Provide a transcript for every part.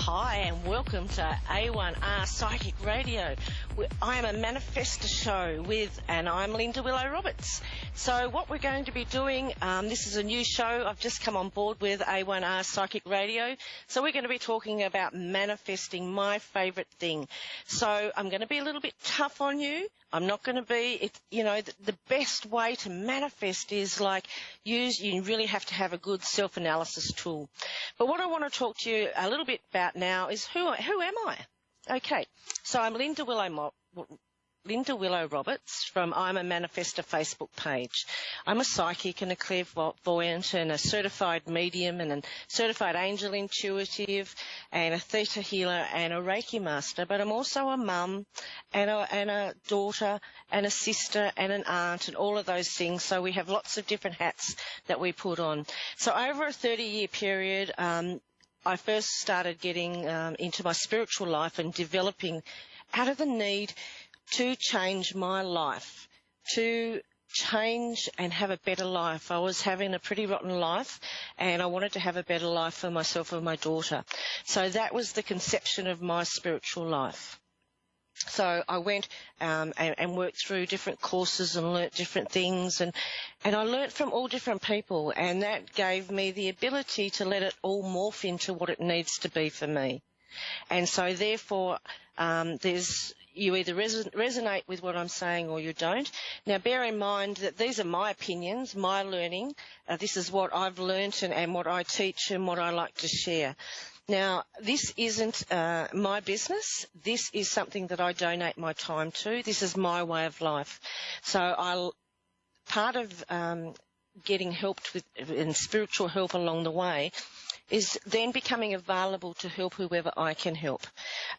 Hi and welcome to A1R Psychic Radio. I am a manifestor show and I'm Linda Willow Roberts. So what we're going to be doing, this is a new show. I've just come on board with A1R Psychic Radio. So we're going to be talking about manifesting, my favourite thing. So I'm going to be a little bit tough on you. I'm not going to be, the best way to manifest is you really have to have a good self-analysis tool. But what I want to talk to you a little bit about now is who am I? Okay, so I'm Linda Willow Roberts from I'm A Manifestor Facebook page. I'm a psychic and a clairvoyant and a certified medium and a certified angel intuitive and a theta healer and a Reiki master, but I'm also a mum and a daughter and a sister and an aunt and all of those things. So we have lots of different hats that we put on. So over a 30-year period, I first started getting into my spiritual life and developing out of the need to change my life, to change and have a better life. I was having a pretty rotten life and I wanted to have a better life for myself and my daughter. So that was the conception of my spiritual life. So I went and worked through different courses and learnt different things and I learnt from all different people, and that gave me the ability to let it all morph into what it needs to be for me. And so therefore you either resonate with what I'm saying or you don't. Now, bear in mind that these are my opinions, my learning. This is what I've learnt and what I teach and what I like to share. Now, this isn't my business. This is something that I donate my time to. This is my way of life. So part of getting helped with and spiritual help along the way is then becoming available to help whoever I can help.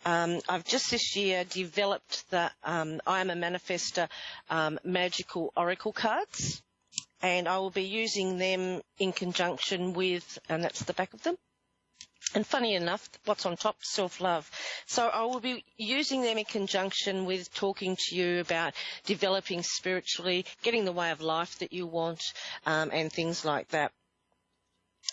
I've just this year developed the I Am A Manifestor magical oracle cards, and I will be using them in conjunction with, and that's the back of them. And funny enough, what's on top, self-love. So I will be using them in conjunction with talking to you about developing spiritually, getting the way of life that you want, and things like that.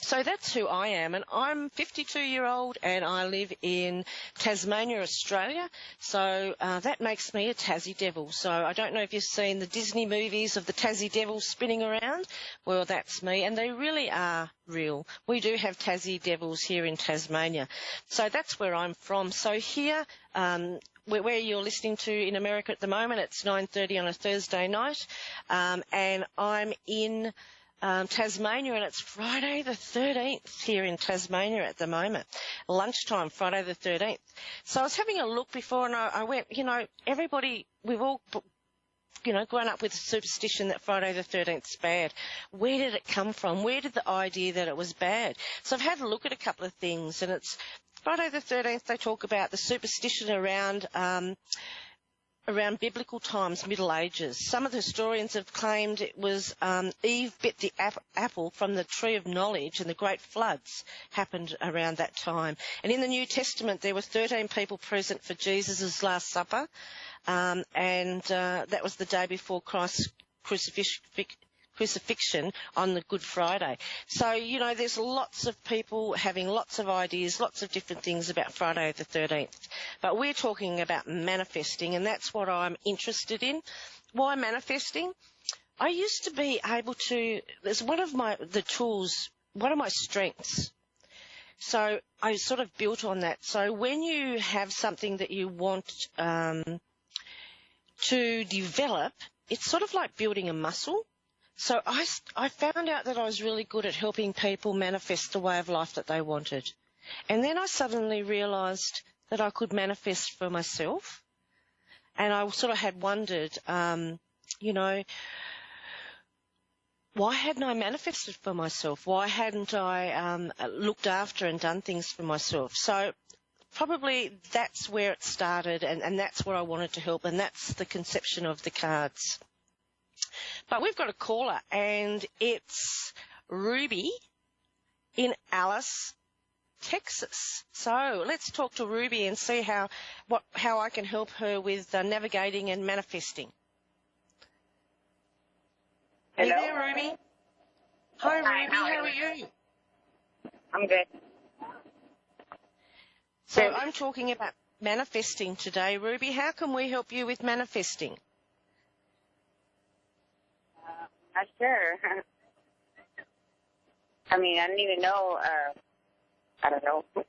So that's who I am, and I'm 52-year-old and I live in Tasmania, Australia. So that makes me a Tassie Devil. So I don't know if you've seen the Disney movies of the Tassie Devils spinning around. Well, that's me, and they really are real. We do have Tassie Devils here in Tasmania. So that's where I'm from. So here, where you're listening to in America at the moment, it's 9:30 on a Thursday night, and I'm in Tasmania, and it's Friday the 13th here in Tasmania at the moment, lunchtime, Friday the 13th. So I was having a look before and I went, everybody, we've all, grown up with the superstition that Friday the 13th is bad. Where did it come from? Where did the idea that it was bad? So I've had a look at a couple of things, and it's Friday the 13th, they talk about the superstition around biblical times, Middle Ages. Some of the historians have claimed it was Eve bit the apple from the tree of knowledge, and the great floods happened around that time. And in the New Testament, there were 13 people present for Jesus' Last Supper, and that was the day before Christ's crucifixion on the Good Friday. So, there's lots of people having lots of ideas, lots of different things about Friday the 13th. But we're talking about manifesting, and that's what I'm interested in. Why manifesting? I used to be able to, there's one of my strengths. So I sort of built on that. So when you have something that you want to develop, it's sort of like building a muscle. So I found out that I was really good at helping people manifest the way of life that they wanted. And then I suddenly realised that I could manifest for myself. And I sort of had wondered, why hadn't I manifested for myself? Why hadn't I looked after and done things for myself? So probably that's where it started, and that's where I wanted to help, and that's the conception of the cards. But we've got a caller, and it's Ruby in Alice, Texas. So let's talk to Ruby and see how I can help her with navigating and manifesting. Hello? Are you there, Ruby? Hi, Ruby. How are you? I'm good. So I'm talking about manifesting today. Ruby, how can we help you with manifesting? Not sure. I mean, I don't even know. I don't know. Like,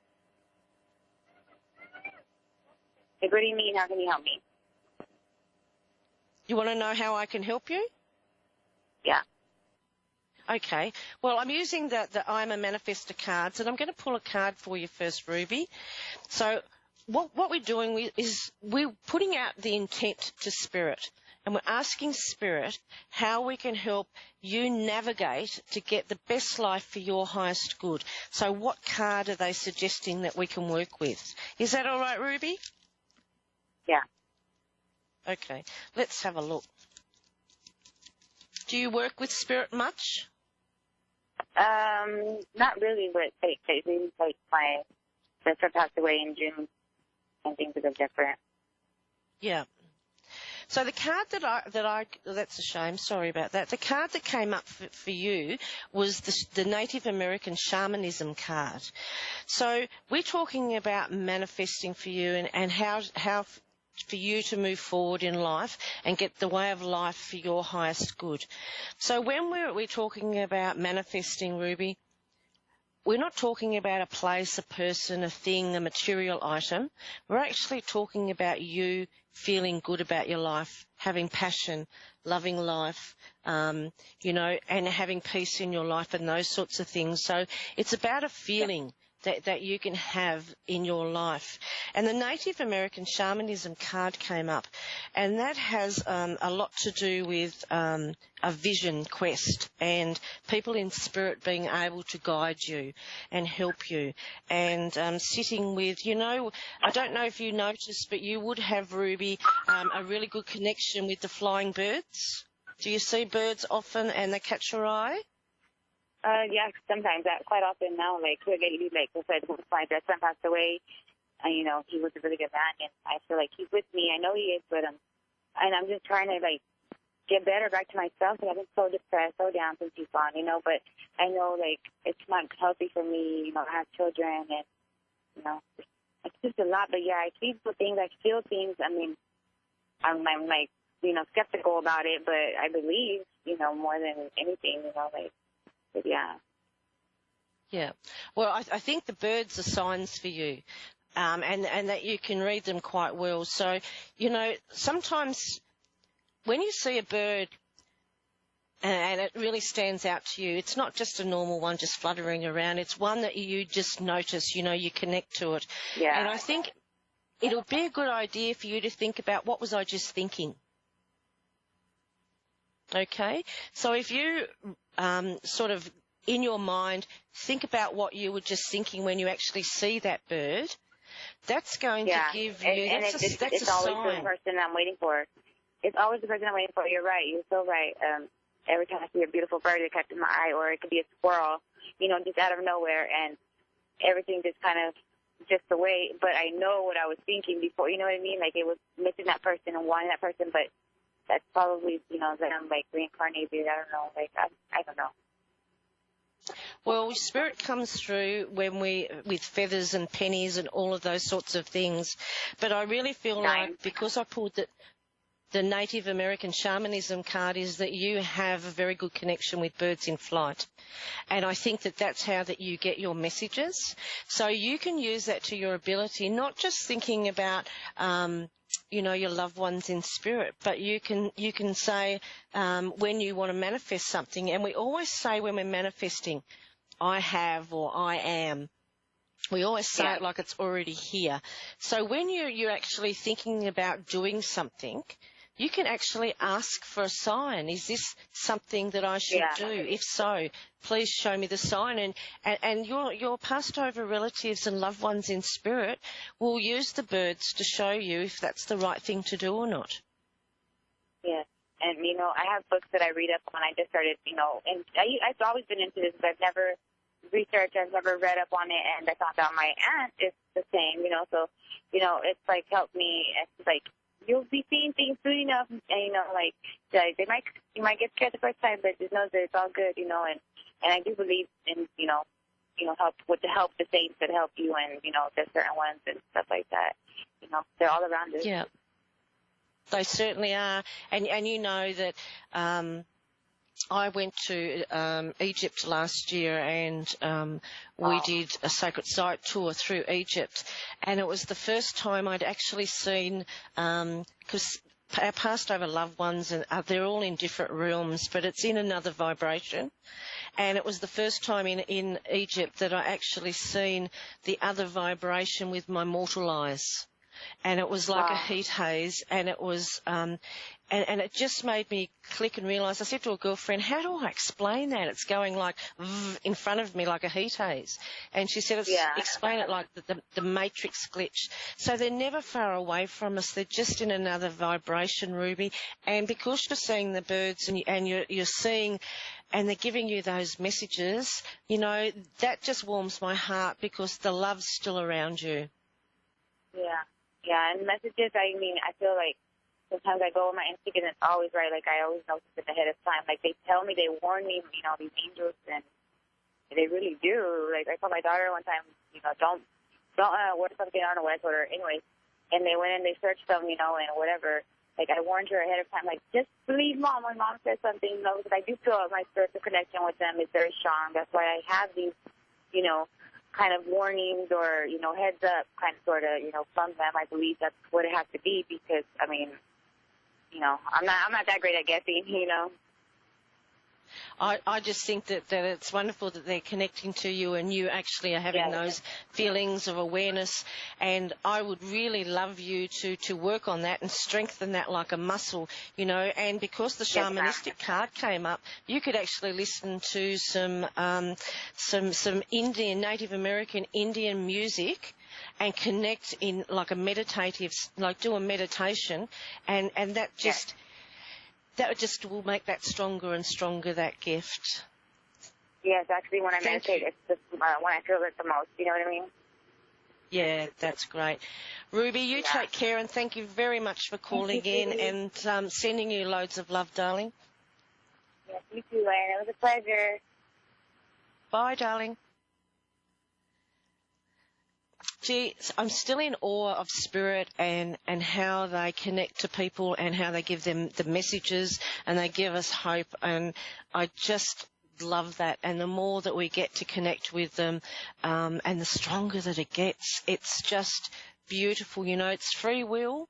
what do you mean? How can you help me? You want to know how I can help you? Yeah. Okay. Well, I'm using the I'm a Manifestor cards, and I'm going to pull a card for you first, Ruby. So what we're doing is we're putting out the intent to Spirit, and we're asking Spirit how we can help you navigate to get the best life for your highest good. So what card are they suggesting that we can work with? Is that all right, Ruby? Yeah. Okay. Let's have a look. Do you work with Spirit much? Not really, but like my sister passed away in June, and things are different. Yeah. So the card that's a shame, sorry about that. The card that came up for you was the Native American Shamanism card. So we're talking about manifesting for you and how for you to move forward in life and get the way of life for your highest good. So when we're talking about manifesting, Ruby, we're not talking about a place, a person, a thing, a material item. We're actually talking about you feeling good about your life, having passion, loving life, and having peace in your life and those sorts of things. So it's about a feeling that you can have in your life. And the Native American Shamanism card came up, and that has a lot to do with a vision quest and people in spirit being able to guide you and help you. And sitting with, I don't know if you noticed, but you would have, Ruby, a really good connection with the flying birds. Do you see birds often and they catch your eye? Yeah, sometimes. Quite often now, like lately, like I said, my best friend passed away. He was a really good man, and I feel like he's with me. I know he is, but and I'm just trying to like get better back to myself. Because I've been so depressed, so down since he's gone, But I know like it's not healthy for me. I have children, and it's just a lot. But yeah, I see things, I feel things. I mean, I'm like skeptical about it, but I believe more than anything, But yeah. Yeah. Well, I think the birds are signs for you, and that you can read them quite well. So, sometimes when you see a bird and it really stands out to you, it's not just a normal one just fluttering around. It's one that you just notice, you connect to it. Yeah. And I think it'll be a good idea for you to think about, what was I just thinking? Okay, so if you sort of in your mind think about what you were just thinking when you actually see that bird, that's going to give you, that's it's a always sign. the person I'm waiting for. It's always the person I'm waiting for. You're right. You're so right. Every time I see a beautiful bird, it catches my eye, or it could be a squirrel, just out of nowhere, and everything just kind of just the way. But I know what I was thinking before. You know what I mean? Like it was missing that person and wanting that person, but that's probably, them, like, reincarnated. I don't know. Like, I don't know. Well, spirit comes through with feathers and pennies and all of those sorts of things. But I really feel like, because I pulled the Native American Shamanism card, is that you have a very good connection with birds in flight. And I think that's how that you get your messages. So you can use that to your ability, not just thinking about, your loved ones in spirit, but you can say when you want to manifest something, and we always say when we're manifesting, I have or I am. We always say it like it's already here. So when you're actually thinking about doing something, you can actually ask for a sign. Is this something that I should do? If so, please show me the sign. And your passed over relatives and loved ones in spirit will use the birds to show you if that's the right thing to do or not. Yes. And, I have books that I read up on. I just started, and I've always been into this, but I've never researched, I've never read up on it, and I found out my aunt is the same, so, it's like helped me. It's like, you'll be seeing things soon enough, and you might get scared the first time, but just know that it's all good, and I do believe in, help with the saints that help you, and there's certain ones and stuff like that. They're all around us. Yeah, they certainly are. And you know that I went to Egypt last year, and we did a sacred site tour through Egypt, and it was the first time I'd actually seen, because our passed over loved ones, and they're all in different realms, but it's in another vibration. And it was the first time in Egypt that I actually seen the other vibration with my mortal eyes. And it was like a heat haze, and it was, and it just made me click and realise. I said to a girlfriend, how do I explain that? It's going like in front of me like a heat haze. And she said, explain it like the matrix glitch. So they're never far away from us. They're just in another vibration, Ruby. And because you're seeing the birds and you're seeing, and they're giving you those messages, that just warms my heart, because the love's still around you. Yeah, and messages, I feel like sometimes I go on my instinct and it's always right. Like, I always know something ahead of time. Like, they tell me, they warn me, these angels, and they really do. Like, I told my daughter one time, don't wear something on a wet order. Anyways, and they went and they searched them, and whatever. Like, I warned her ahead of time, like, just believe Mom when Mom says something, because I do feel my spiritual connection with them is very strong. That's why I have these, kind of warnings or, heads up kind of sort of, from them. I believe that's what it has to be, because, I'm not that great at guessing, I just think that it's wonderful that they're connecting to you, and you actually are having those feelings of awareness. And I would really love you to work on that and strengthen that like a muscle, And because the shamanistic card came up, you could actually listen to some Indian, Native American Indian music, and connect in like a meditative, like do a meditation, and that just... That just will make that stronger and stronger, that gift. Yes, actually, when I meditate, it's just when I feel it the most. You know what I mean? Yeah, that's great. Ruby, you take care, and thank you very much for calling in, and sending you loads of love, darling. Yes, you too, Lane. It was a pleasure. Bye, darling. Gee, I'm still in awe of spirit and how they connect to people, and how they give them the messages, and they give us hope. And I just love that. And the more that we get to connect with them, and the stronger that it gets, it's just beautiful. It's free will.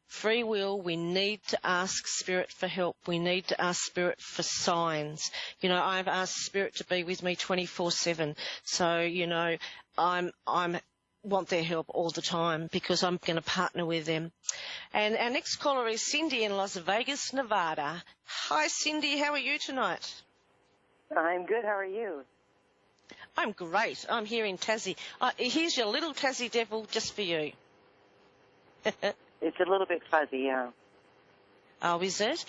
Free will, we need to ask Spirit for help. We need to ask Spirit for signs. I've asked Spirit to be with me 24/7. So, I'm want their help all the time, because I'm going to partner with them. And our next caller is Cindy in Las Vegas, Nevada. Hi, Cindy. How are you tonight? I'm good. How are you? I'm great. I'm here in Tassie. Here's your little Tassie devil just for you. It's a little bit fuzzy, yeah. Oh, is it?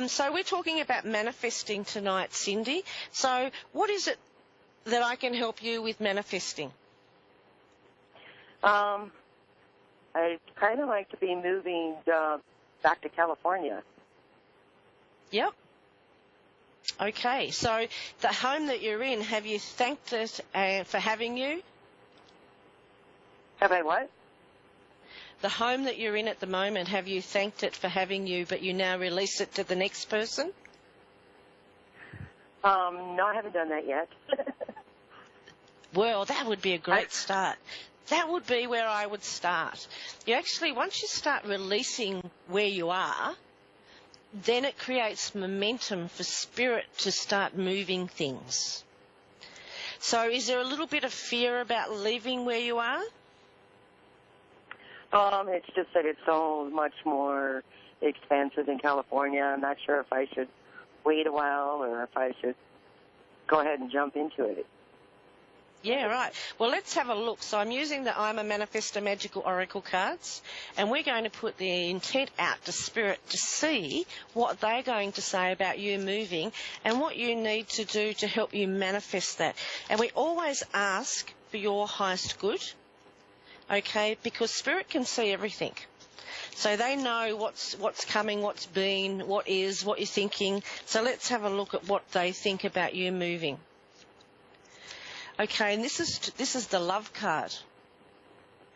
So we're talking about manifesting tonight, Cindy. So what is it that I can help you with manifesting? I'd kind of like to be moving back to California. Yep. Okay, so the home that you're in, have you thanked it for having you? Have I what? The home that you're in at the moment, have you thanked it for having you, but you now release it to the next person? No, I haven't done that yet. Well, that would be a great start. That would be where I would start. Once you start releasing where you are, then it creates momentum for spirit to start moving things. So is there a little bit of fear about leaving where you are? It's just that it's so much more expensive in California. I'm not sure if I should wait a while or if I should go ahead and jump into it. Yeah, right. Well, let's have a look. So I'm using the I'm a Manifestor Magical Oracle cards, and we're going to put the intent out to Spirit to see what they're going to say about you moving and what you need to do to help you manifest that. And we always ask for your highest good, okay, because Spirit can see everything. So they know what's coming, what's been, what is, what you're thinking. So let's have a look at what they think about you moving. Okay, and this is the love card.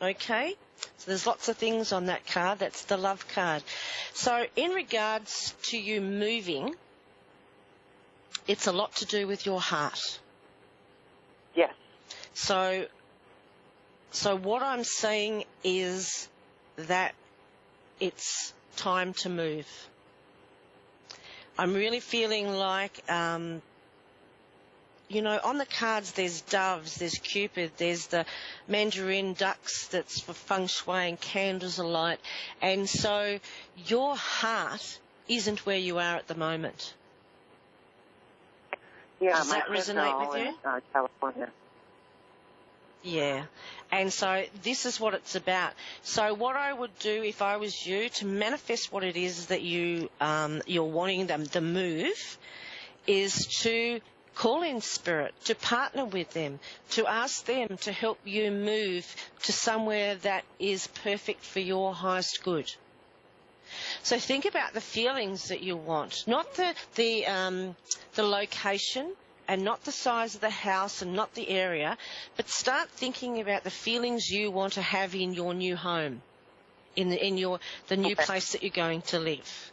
Okay? So there's lots of things on that card. That's the love card. So in regards to you moving, it's a lot to do with your heart. Yes. So what I'm saying is that it's time to move. I'm really feeling like, on the cards there's doves, there's Cupid, there's the mandarin ducks that's for feng shui and candles alight. And so your heart isn't where you are at the moment. Yeah, Does that resonate with you? In California. Yeah. And so this is what it's about. So what I would do if I was you to manifest what it is that you're wanting them to move is to call in spirit, to partner with them, to ask them to help you move to somewhere that is perfect for your highest good. So think about the feelings that you want, not the location and not the size of the house and not the area, but start thinking about the feelings you want to have in your new home, in the new place that you're going to live.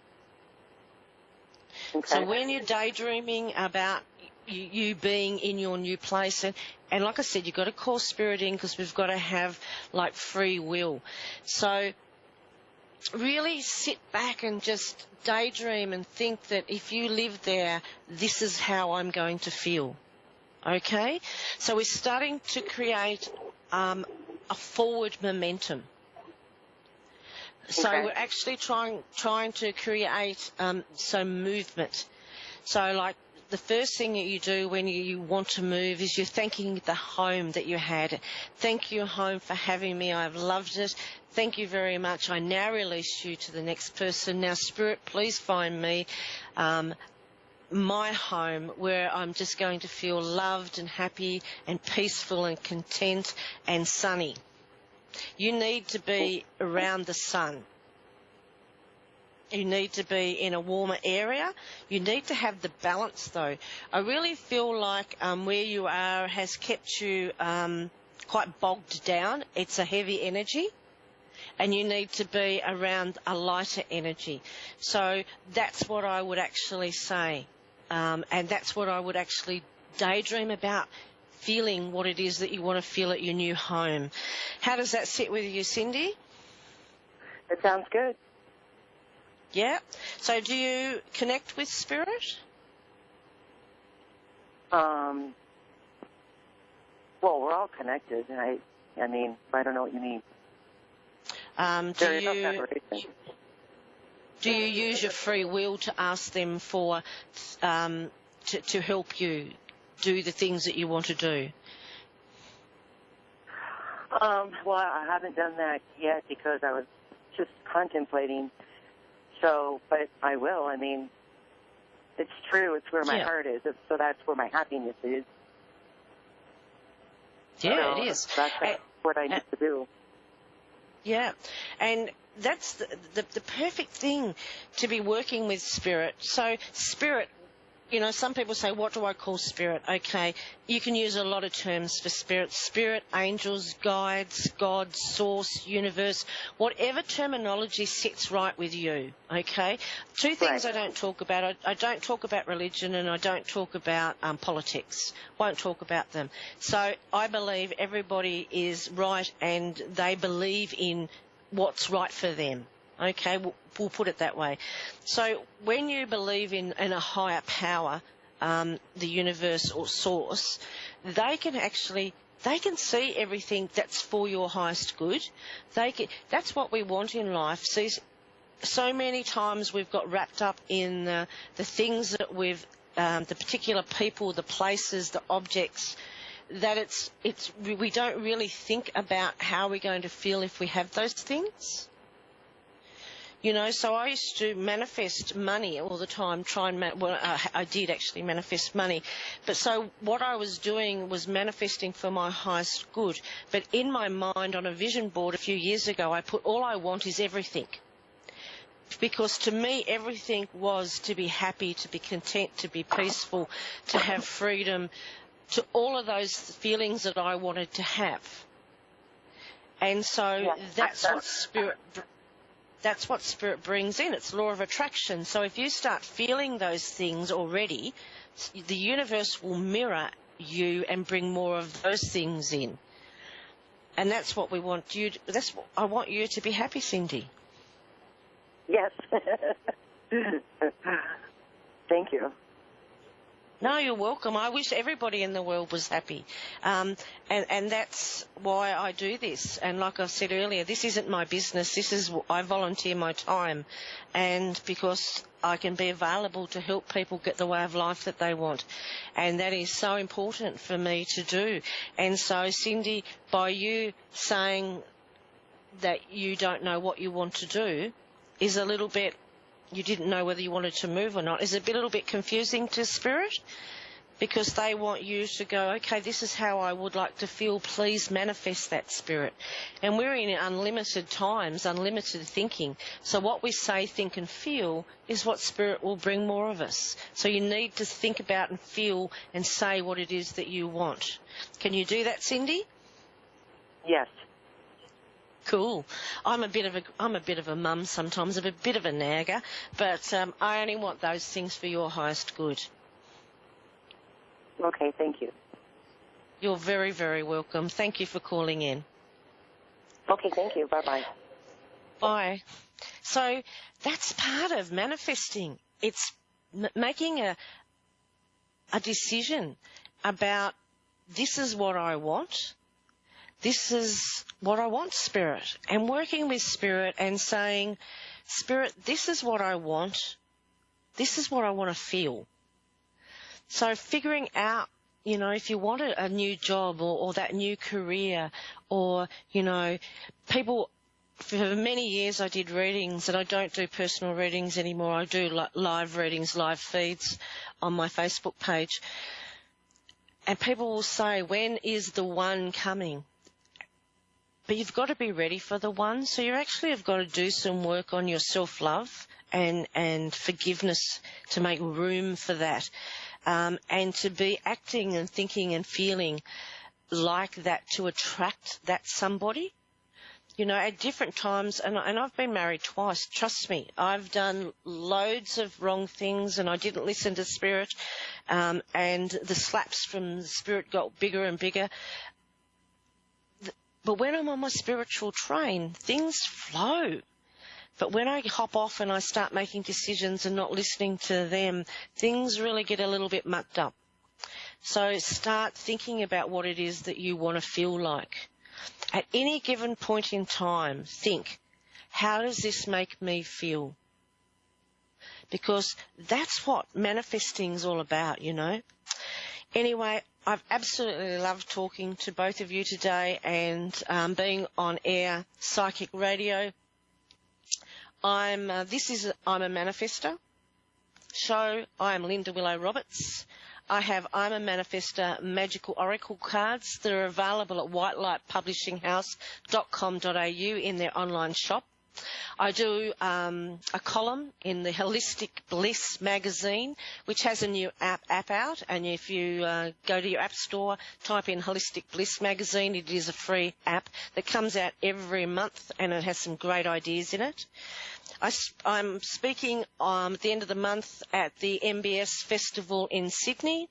Okay. So when you're daydreaming about you being in your new place, and like I said, you've got to call spirit in because we've got to have like free will. So really sit back and just daydream and think that if you live there, this is how I'm going to feel. Okay? So we're starting to create a forward momentum. So we're actually trying to create some movement. So like the first thing that you do when you want to move is you're thanking the home that you had. Thank you, home, for having me. I've loved it. Thank you very much. I now release you to the next person. Now, Spirit, please find me my home where I'm just going to feel loved and happy and peaceful and content and sunny. You need to be around the sun. You need to be in a warmer area. You need to have the balance, though. I really feel like where you are has kept you quite bogged down. It's a heavy energy, and you need to be around a lighter energy. So that's what I would actually say, and that's what I would actually daydream about, feeling what it is that you want to feel at your new home. How does that sit with you, Cindy? It sounds good. Yeah. So do you connect with spirit? Well, we're all connected. I mean, I don't know what you mean. There is no separation. Do you use your free will to ask them for to help you do the things that you want to do? Well, I haven't done that yet because I was just contemplating. So, but I will. I mean, it's true. It's where my heart is. So that's where my happiness is. Yeah, so it is. That's what I need to do. Yeah, and that's the perfect thing to be working with spirit. So spirit, some people say, what do I call spirit? Okay, you can use a lot of terms for spirit. Spirit, angels, guides, God, source, universe, whatever terminology sits right with you, okay? Two things I don't talk about. I don't talk about religion and I don't talk about politics. Won't talk about them. So I believe everybody is right and they believe in what's right for them. Okay, we'll put it that way. So when you believe in a higher power, the universe or source, they can see everything that's for your highest good. That's what we want in life. See, so many times we've got wrapped up in the things that the particular people, the places, the objects, that we don't really think about how we're going to feel if we have those things. So I used to manifest money all the time, I did actually manifest money. But so what I was doing was manifesting for my highest good. But in my mind on a vision board a few years ago, I put all I want is everything. Because to me, everything was to be happy, to be content, to be peaceful, to have freedom, to all of those feelings that I wanted to have. And so that's what spirit brings in. It's law of attraction. So if you start feeling those things already, the universe will mirror you and bring more of those things in. And that's what we want you to, I want you to be happy, Cindy. Yes. Thank you. No, you're welcome. I wish everybody in the world was happy. And that's why I do this. And like I said earlier, this isn't my business. I volunteer my time. And because I can be available to help people get the way of life that they want. And that is so important for me to do. And so, Cindy, by you saying that you don't know what you want to do is a little bit, you didn't know whether you wanted to move or not, is a little bit confusing to Spirit, because they want you to go, okay, this is how I would like to feel, please manifest that, Spirit. And we're in unlimited times, unlimited thinking. So what we say, think and feel is what Spirit will bring more of us. So you need to think about and feel and say what it is that you want. Can you do that, Cindy? Yes. Cool. I'm a bit of a mum sometimes, a bit of a nagger, but I only want those things for your highest good. Okay, thank you. You're very, very welcome. Thank you for calling in. Okay, thank you. Bye-bye. Bye. So that's part of manifesting. It's making a decision about, this is what I want. This is what I want, Spirit. And working with Spirit and saying, Spirit, this is what I want. This is what I want to feel. So figuring out, if you want a new job or that new career, or, people, for many years I did readings, and I don't do personal readings anymore. I do live readings, live feeds on my Facebook page. And people will say, when is the one coming? But you've got to be ready for the one. So you actually have got to do some work on your self-love and forgiveness to make room for that. And to be acting and thinking and feeling like that to attract that somebody. At different times, and I've been married twice, trust me, I've done loads of wrong things and I didn't listen to Spirit, and the slaps from the Spirit got bigger and bigger. But when I'm on my spiritual train, things flow. But when I hop off and I start making decisions and not listening to them, things really get a little bit mucked up. So start thinking about what it is that you want to feel like. At any given point in time, think, how does this make me feel? Because that's what manifesting is all about, Anyway, I've absolutely loved talking to both of you today and being on air psychic radio. This is I'm a Manifestor show. I am Linda Willow Roberts. I have I'm a Manifestor magical oracle cards that are available at whitelightpublishinghouse.com.au in their online shop. I do a column in the Holistic Bliss magazine, which has a new app out. And if you go to your app store, type in Holistic Bliss magazine, it is a free app that comes out every month, and it has some great ideas in it. I'm speaking at the end of the month at the MBS Festival in Sydney.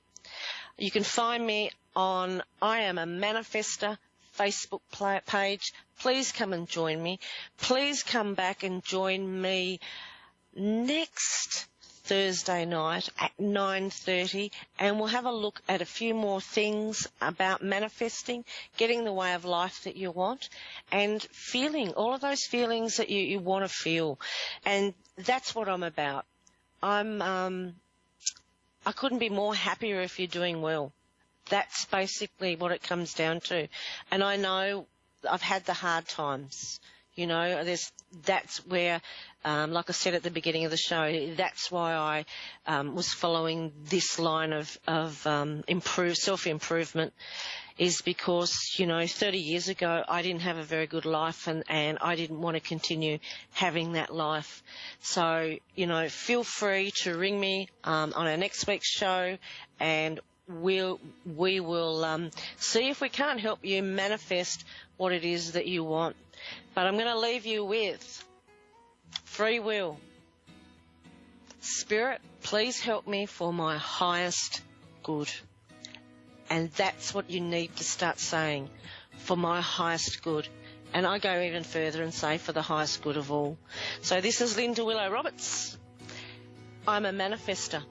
You can find me on I Am A Manifestor Facebook page. Please come and join me. Please come back and join me next Thursday night at 9:30, and we'll have a look at a few more things about manifesting, getting the way of life that you want, and feeling all of those feelings that you want to feel. And that's what I'm about. I couldn't be more happier if you're doing well. That's basically what it comes down to. And I know I've had the hard times. That's where, like I said at the beginning of the show, that's why I was following this line of self-improvement, is because, 30 years ago I didn't have a very good life and I didn't want to continue having that life. So, feel free to ring me on our next week's show, and we will see if we can't help you manifest what it is that you want. But I'm going to leave you with free will. Spirit, please help me for my highest good. And that's what you need to start saying, for my highest good. And I go even further and say for the highest good of all. So this is Linda Willow Roberts. I'm a manifestor.